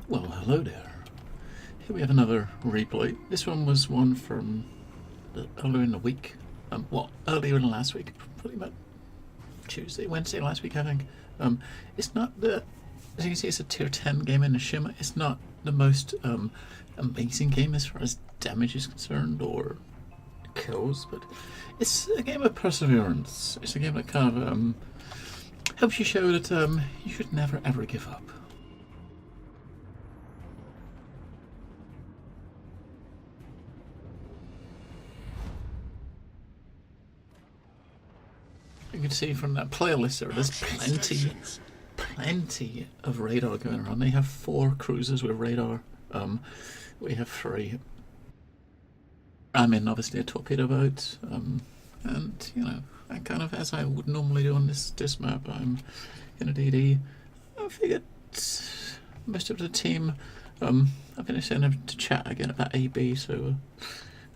Well, hello there. Here we have another replay. This one was one from earlier in the week. Earlier in last week, probably about Tuesday, Wednesday last week, I think. It's not the, as you can see, it's a tier 10 game in the Shima. It's not the most amazing game as far as damage is concerned or kills, but it's a game of perseverance. It's a game that kind of helps you show that you should never ever give up. You can see from that playlist there's plenty of radar going around. They have 4 cruisers with radar. We have 3. I'm in obviously a torpedo boat, and you know, I kind of, as I would normally do on this map, I'm in a DD. I figured most of the team, I've been saying to chat again about AB, so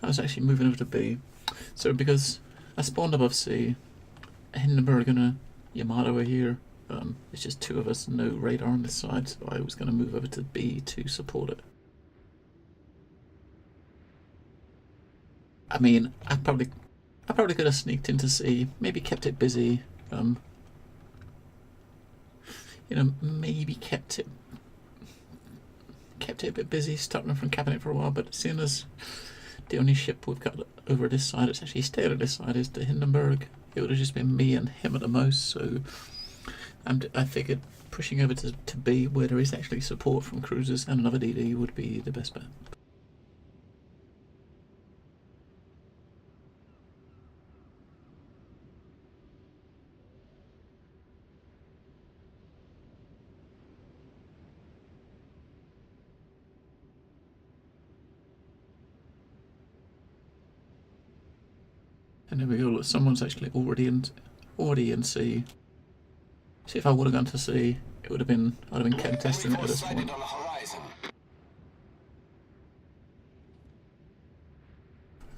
I was actually moving over to B. So because I spawned above C, Hindenburg and a Yamato are here. It's just 2 of us, no radar on this side, so I was going to move over to B to support it. I mean, I probably could have sneaked into C, maybe kept it busy. You know, maybe kept it a bit busy, stopped them from capping it for a while. But seeing as the only ship we've got over this side, it's actually stayed on this side, is the Hindenburg. It would have just been me and him at the most, so I figured pushing over to B, where there is actually support from cruisers and another DD, would be the best bet. And there we go, look, someone's actually already in C. See, if I would have gone to C, I'd have been contesting it at this point.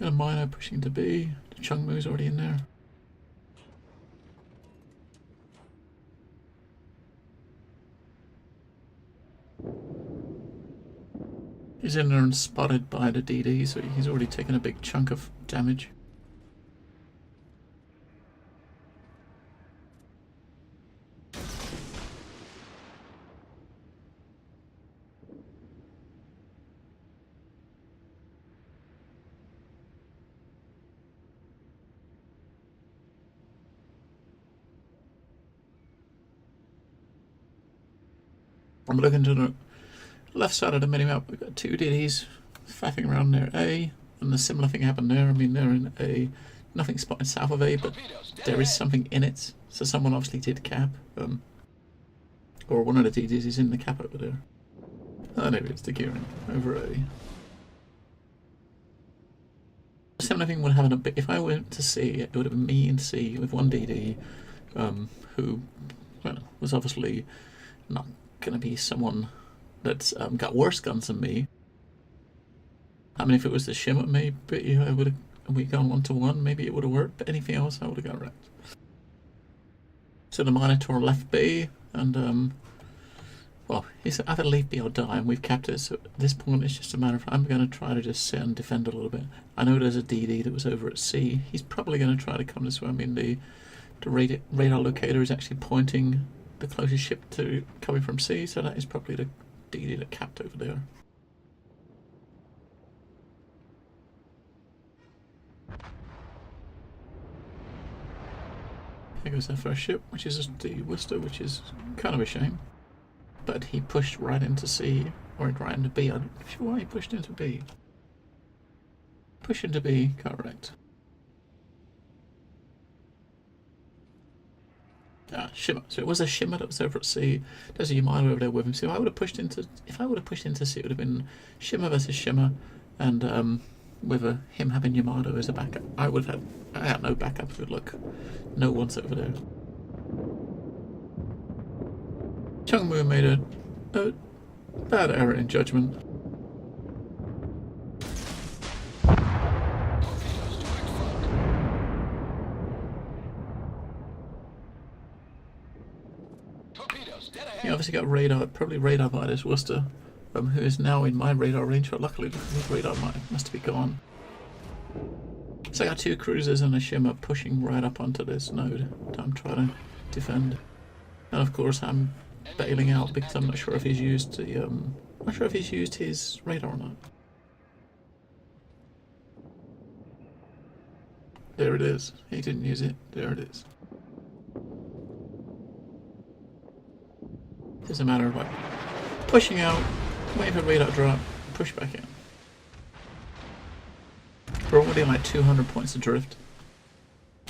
Got a miner pushing to B. The Chungmu's already in there. He's in there and spotted by the DD, so he's already taken a big chunk of damage. I'm looking to the left side of the minimap. We've got 2 DDs faffing around near A, and a similar thing happened there. I mean, they're in A. Nothing spotted south of A, but there is something in it. So someone obviously did cap. Or one of the DDs is in the cap over there. Oh, there it is, the gearing over A. Similar thing would happen a bit. If I went to C, it would have been me and C with 1 DD, who, well, was obviously not going to be someone that's got worse guns than me. I mean, if it was the Shima, maybe I would have, we gone 1-to-1, maybe it would have worked, but anything else I would have got wrecked. So the Minotaur left B, and well, he said either leave B or die, and we've capped it. So at this point, it's just a matter of, I'm going to try to just sit and defend a little bit. I know there's a DD that was over at C. He's probably going to try to come this way. I mean, the radar locator is actually pointing the closest ship to coming from C, so that is probably the DD that capped over there. Here goes our first ship, which is the Worcester, which is kind of a shame. But he pushed right into C, or right into B. I'm not sure why he pushed into B. Push into B, correct. Shimmer. So it was a Shimmer that was over at C. There's a Yamato over there with him. So if I would have pushed into C, it would have been Shimmer versus Shimmer, and with him having Yamato as a backup. I had no backup. Good luck. No one's over there. Chungmu made a bad error in judgment. He obviously got radar, probably radar by this Worcester. who is now in my radar range, but luckily his radar must be gone. So I got 2 cruisers and a Shimmer pushing right up onto this node that I'm trying to defend. And of course I'm bailing out because I'm not sure if he's used the not sure if he's used his radar or not. There it is. He didn't use it. There it is. It's a matter of like pushing out, wait for radar drop, push back in. We're already like 200 points adrift.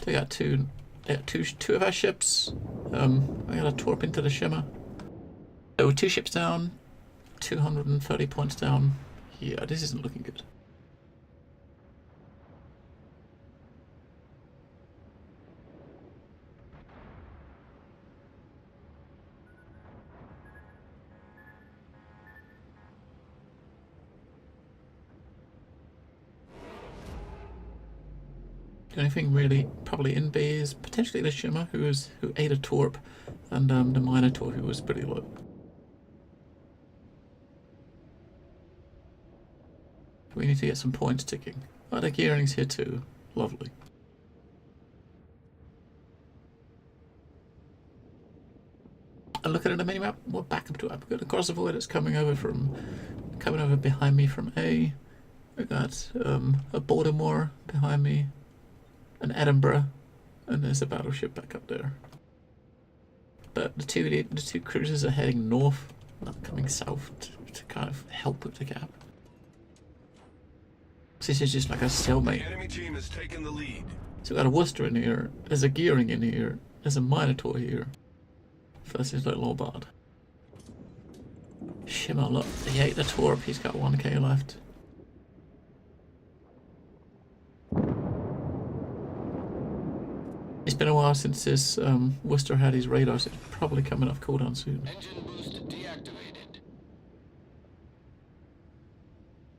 They got two of our ships. I got a torp into the Shimmer. So 2 ships down, 230 points down. Yeah, this isn't looking good. The only thing really probably in B is potentially the Shimmer who ate a torp, and the Minotaur who was pretty low. We need to get some points ticking. Oh, the gearing's here too. Lovely. And looking at the minimap, what backup do I have? We've got a cross avoid that's coming over behind me from A. We got a Baltimore behind me, an Edinburgh, and there's a battleship back up there. But the two cruisers are heading north, not coming south to kind of help with the gap. So this is just like a stalemate. The enemy team has taken the lead. So we've got a Worcester in here, there's a Gearing in here, there's a Minotaur here. First is little old bard. Shimmer, look, he ate the torp, he's got 1k left. It's been a while since this Worcester had his radar, so it's probably coming off cooldown soon. Engine boost deactivated.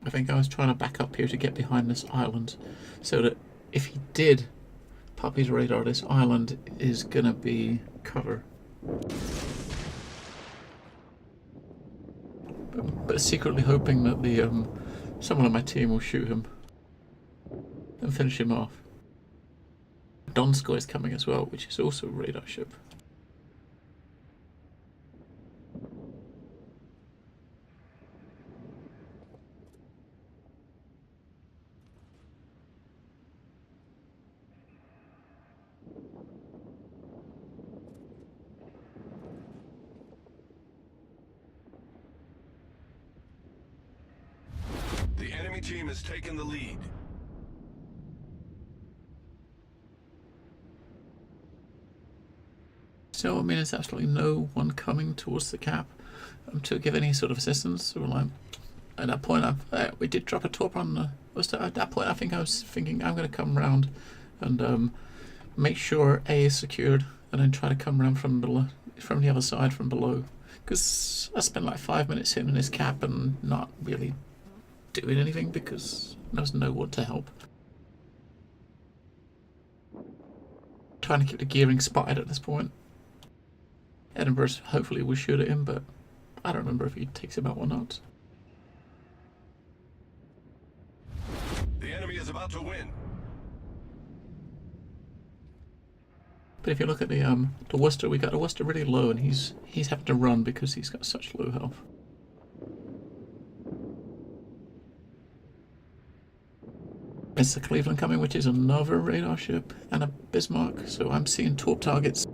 I think I was trying to back up here to get behind this island, so that if he did pop his radar, this island is gonna be cover. But secretly hoping that the someone on my team will shoot him and finish him off. Donskoy is coming as well, which is also a radar ship. The enemy team has taken the lead. So, I mean, there's absolutely no one coming towards the cap to give any sort of assistance. So, like, at that point, we did drop a torp on the Worcester. At that point, I think I was thinking I'm going to come around and make sure A is secured, and then try to come around from below, from the other side, from below. Because I spent like 5 minutes hitting this cap and not really doing anything because there was no one to help. Trying to keep the gearing spotted at this point. Edinburgh hopefully will shoot at him, but I don't remember if he takes him out or not. The enemy is about to win. But if you look at the Worcester, we got the Worcester really low, and he's having to run because he's got such low health. It's the Cleveland coming, which is another radar ship, and a Bismarck, so I'm seeing torp targets.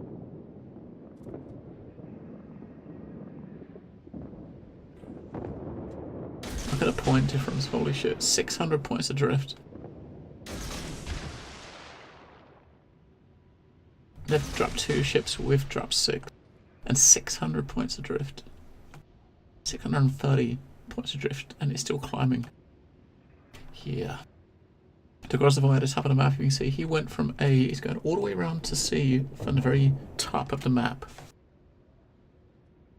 Look at the point difference, holy shit, 600 points adrift. They've dropped 2 ships, we've dropped 6. And 600 points adrift. 630 points adrift, and it's still climbing. Yeah. To cross the void, at the top of the map, you can see he went from A, he's going all the way around to C from the very top of the map.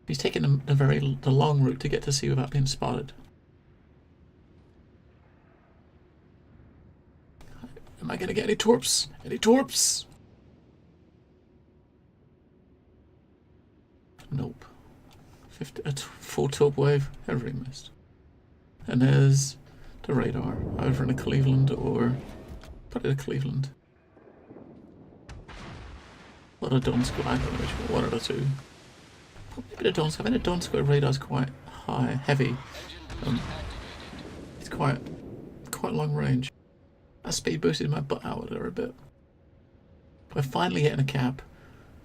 He's taken the long route to get to C without being spotted. Am I going to get any torps? Any torps? Nope. full torp wave. Everybody missed. And there's the radar. Either in a Cleveland or probably the Cleveland. Or the Donsk. I don't know which one of the two. Probably the Donsk. I think the Donsk radar's quite high, heavy. It's quite long range. That speed boosted my butt out there a bit. We're finally hitting a cap.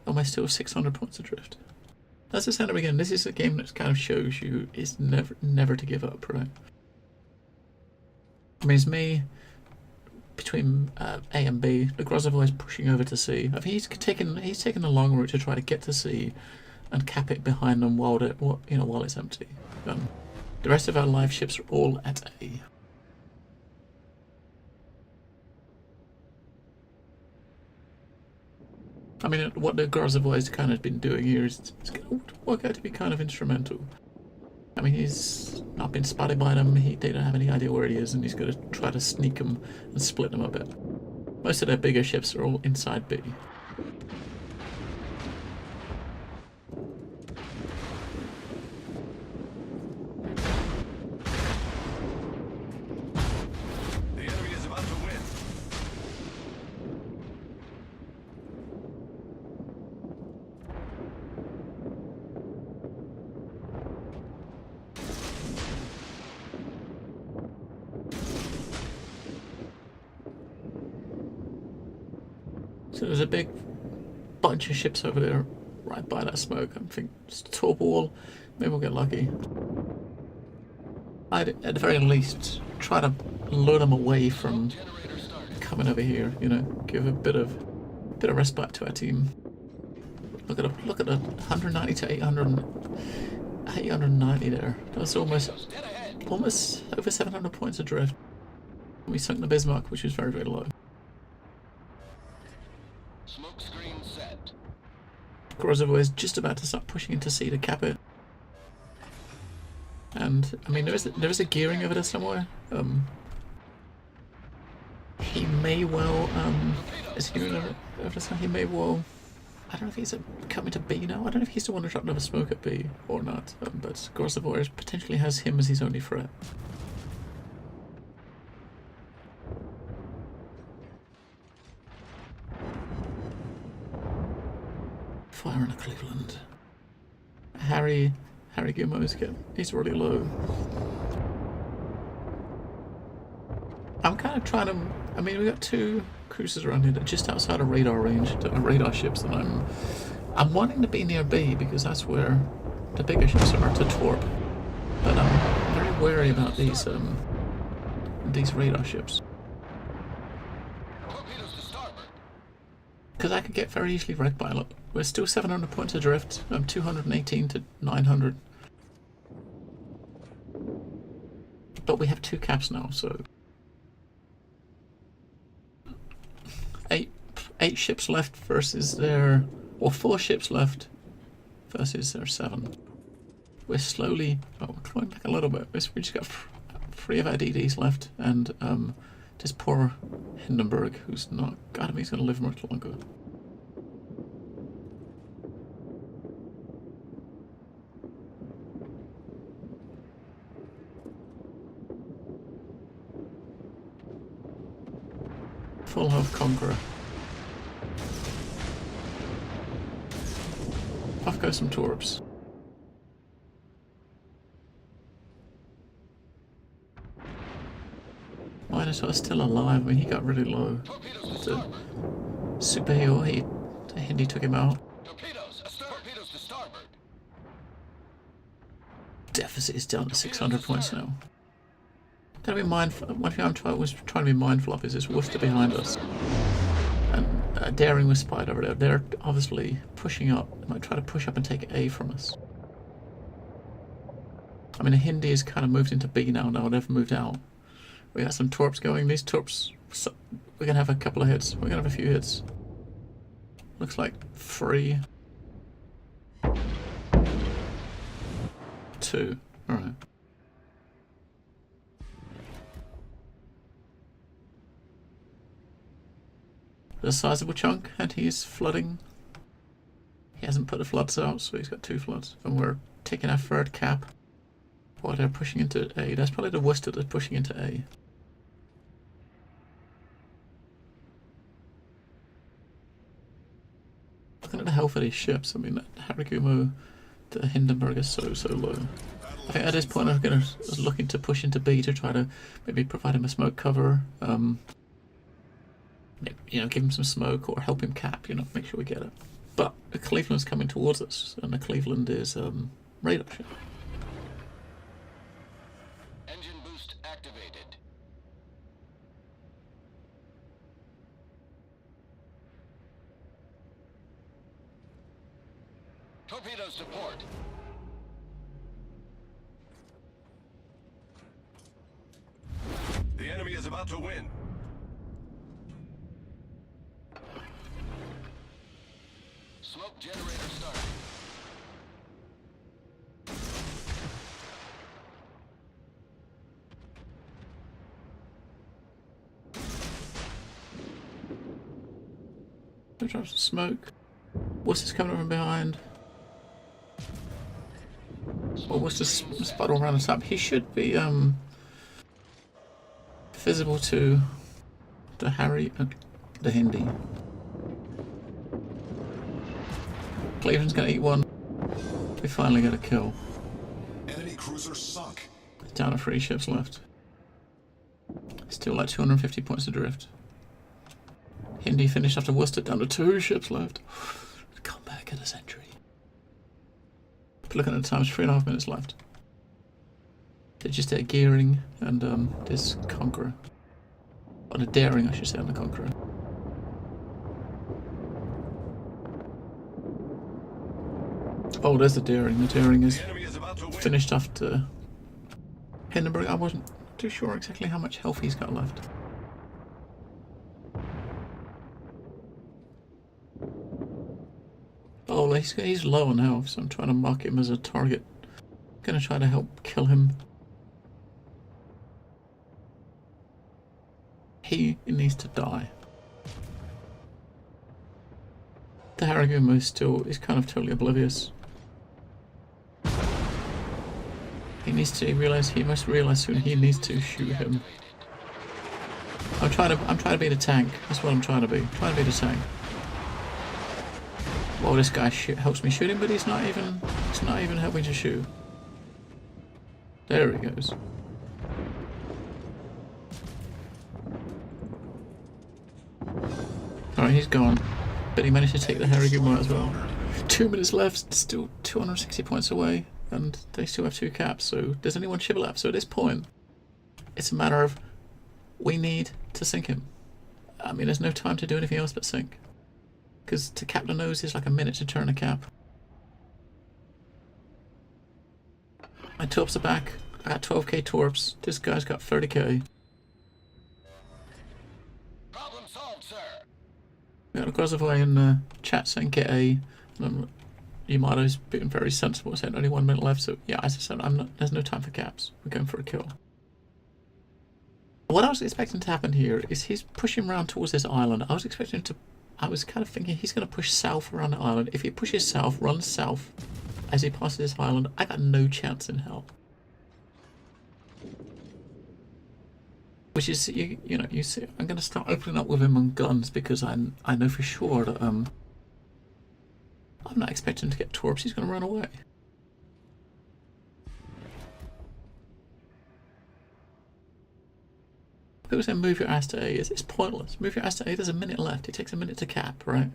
And we're still 600 points adrift. That's the sound of again. This is a game that kind of shows you it's never to give up, right? I mean, it's me between A and B. The Grozov is pushing over to C. I think he's taken the long route to try to get to C and cap it behind them while it's empty. The rest of our live ships are all at A. I mean, what the Grozov has kind of been doing here is it's going to work out to be kind of instrumental. I mean, he's not been spotted by them, they don't have any idea where he is, and he's going to try to sneak them and split them a bit. Most of their bigger ships are all inside B. The enemy is about to win. So there's a big bunch of ships over there right by that smoke. I think it's a torp wall. Maybe we'll get lucky. I'd at the very least try to lure them away from coming over here, you know, give a bit of respite to our team. Look at the 190 to 890 there. That's almost over 700 points adrift. We sunk the Bismarck, which was very, very low. Smoke screen set. Grozov is just about to start pushing into C to cap it. And I mean, there is a gearing over there somewhere. He may well is he over there? He may well. I don't know if he's coming to B now. I don't know if he's the one who dropped another smoke at B or not. But Grozov potentially has him as his only threat. Fire in a Cleveland. Harry Gilmore's he's really low. I'm kind of trying to. I mean, we got two cruisers around here that are just outside of radar range, radar ships, and I'm wanting to be near B because that's where the bigger ships are to torp. But I'm very wary about these radar ships. Because I could get very easily wrecked by it. We're still 700 points adrift. 218 to 900. But we have two caps now, so eight ships left versus their, or 4 ships left versus their 7. We're slowly, we're climbing back a little bit. We just got 3 of our DDs left, and this poor Hindenburg, who's not, God, he's going to live much longer. Full health Conqueror. Off go some torps. Minotaur's still alive. I mean, he got really low. The superhero, Hindi took him out. Torpedoes to starboard. Deficit is down to 600 points now. Gotta be mindful. One thing I was trying to be mindful of is this Worcester behind us. And Daring was spied over there. They're obviously pushing up. They might try to push up and take A from us. I mean, the Hindi has kind of moved into B now. Now they've moved out. We got some torps going. These torps, we're gonna have a couple of hits. We're gonna have a few hits. Looks like 3. 2. All right. A sizable chunk, and he's flooding. He hasn't put the floods out, so he's got 2 floods, and we're taking our third cap while they're pushing into A. That's probably the Worcester that's pushing into A. Looking at the health of these ships, I mean, that Haragumo, the Hindenburg is so low. I think at this point I'm going to looking to push into B to try to maybe provide him a smoke cover. You know, give him some smoke or help him cap, you know, make sure we get it. But the Cleveland's coming towards us, and the Cleveland is radar ship. Engine boost activated. Torpedoes to port. The enemy is about to win. Smoke generator started. Drop some smoke. Worcester's coming from behind. Well, Worcester's spud all around the top. He should be visible to the Harry and the Hindi. Cleveland's gonna eat one. We finally got a kill. Enemy cruiser sunk. Down to 3 ships left. Still like 250 points adrift. Hindi finished after Worcester, down to 2 ships left. Come back in a century. But looking at the time, it's 3.5 minutes left. They're just at gearing and this Conqueror. Or the daring, I should say, on the Conqueror. Oh, there's the daring. The daring is finished after Hindenburg. I wasn't too sure exactly how much health he's got left. Oh, he's low on health, so I'm trying to mark him as a target. I'm gonna try to help kill him. He needs to die. The Haragumo is kind of totally oblivious. He must realize soon he needs to shoot him. I'm trying to be the tank. That's what I'm trying to be. I'm trying to be the tank. Well, this guy helps me shoot him, but he's not even helping to shoot. There he goes. Alright, he's gone. But he managed to take the Haragumo as well. 2 minutes left, still 260 points away, and they still have 2 caps, so there's only 1 ship left. So at this point, it's a matter of we need to sink him. I mean, there's no time to do anything else but sink. Because to cap the nose is like a minute to turn a cap. My torps are back. I got 12k torps. This guy's got 30k. Problem solved, sir. We got a Grozavoy in the chat saying get A. Yamato's being very sensible, saying only 1 minute left. So yeah, as I said, there's no time for caps. We're going for a kill. What I was expecting to happen here is he's pushing around towards this island. I was kind of thinking he's going to push south around the island. If he pushes south, runs south as he passes this island, I got no chance in hell. Which is, you see, I'm going to start opening up with him on guns because I know for sure that I'm not expecting him to get torps. He's going to run away. People say move your ass to A. It's pointless. Move your ass to A. There's a minute left. It takes a minute to cap, right?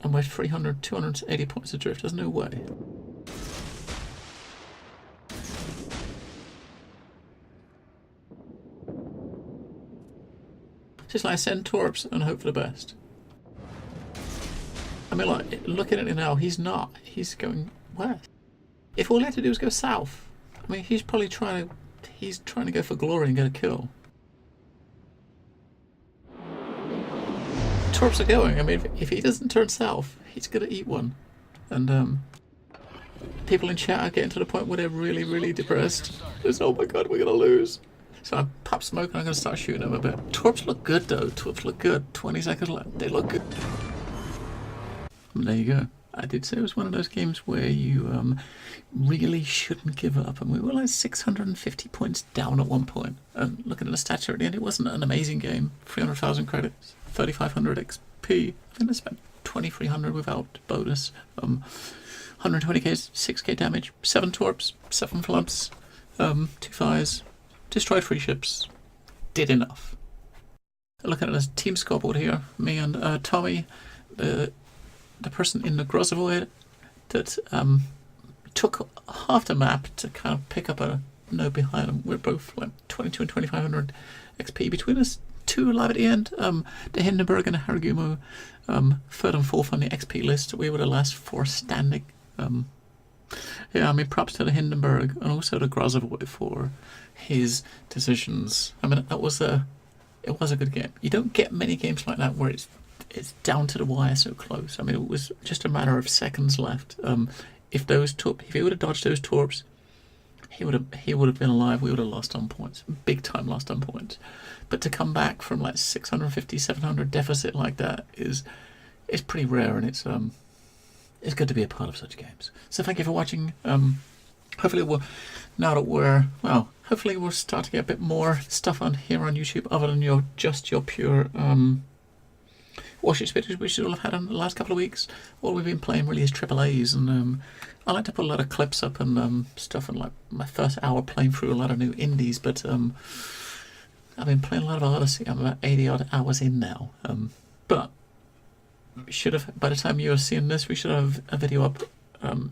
And we're 280 points adrift. There's no way. Just like send torps and hope for the best. I mean, like, looking at it now, he's not. He's going west. If all he had to do was go south, I mean, he's probably trying to go for glory and get a kill. Torps are going. I mean, if he doesn't turn south, he's gonna eat one. And people in chat are getting to the point where they're really, really depressed. It's, oh my god, we're gonna lose. So I pop smoke and I'm gonna start shooting them a bit. Torps look good though. Torps look good. 20 seconds left. They look good. And there you go. I did say it was one of those games where you really shouldn't give up. And we were like 650 points down at one point. And looking at the stats here at the end, it wasn't an amazing game. 300,000 credits, 3,500 XP. I think I spent 2,300 without bonus. 120k, 6k damage, 7 torps, 7 floods, 2 fires, destroyed 3 ships. Did enough. Looking at this team scoreboard here, me and Tommy, the person in the Grozavoid that took half the map to kind of pick up a note behind him. We're both like 22 and 2,500 XP between us. 2 alive at the end. The Hindenburg and the Haragumo, 3rd and 4th on the XP list. We were the last 4 standing. Yeah, I mean, props to the Hindenburg and also the Grozavoid for his decisions. I mean, it was a good game. You don't get many games like that where it's down to the wire so close. I mean, it was just a matter of seconds left. If he would have dodged those torps, he would have been alive. We would have lost on points, big time lost on points. But to come back from like 650, 700 deficit like that is pretty rare, and it's good to be a part of such games. So thank you for watching. Hopefully hopefully we'll start to get a bit more stuff on here on YouTube other than your pure warships videos, which you'll have had in the last couple of weeks. All we've been playing really is AAAs, and I like to put a lot of clips up and stuff, and like my first hour playing through a lot of new indies, but I've been playing a lot of Odyssey. I'm about 80 odd hours in now, but by the time you're seeing this, we should have a video up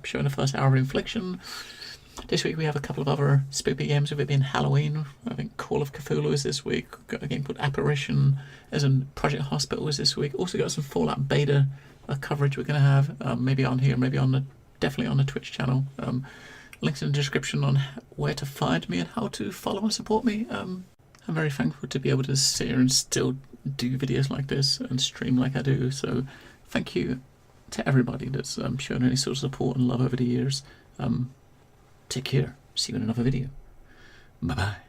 showing the first hour of Infliction. This week we have a couple of other spooky games, with it being Halloween. I think Call of Cthulhu is this week. Got a game called Apparition, as in Project Hospital is this week. Also got some Fallout beta coverage we're going to have, maybe on here, definitely on the Twitch channel. Links in the description on where to find me and how to follow and support me. I'm very thankful to be able to sit here and still do videos like this and stream like I do. So thank you to everybody that's shown any sort of support and love over the years. Take care. See you in another video. Bye-bye.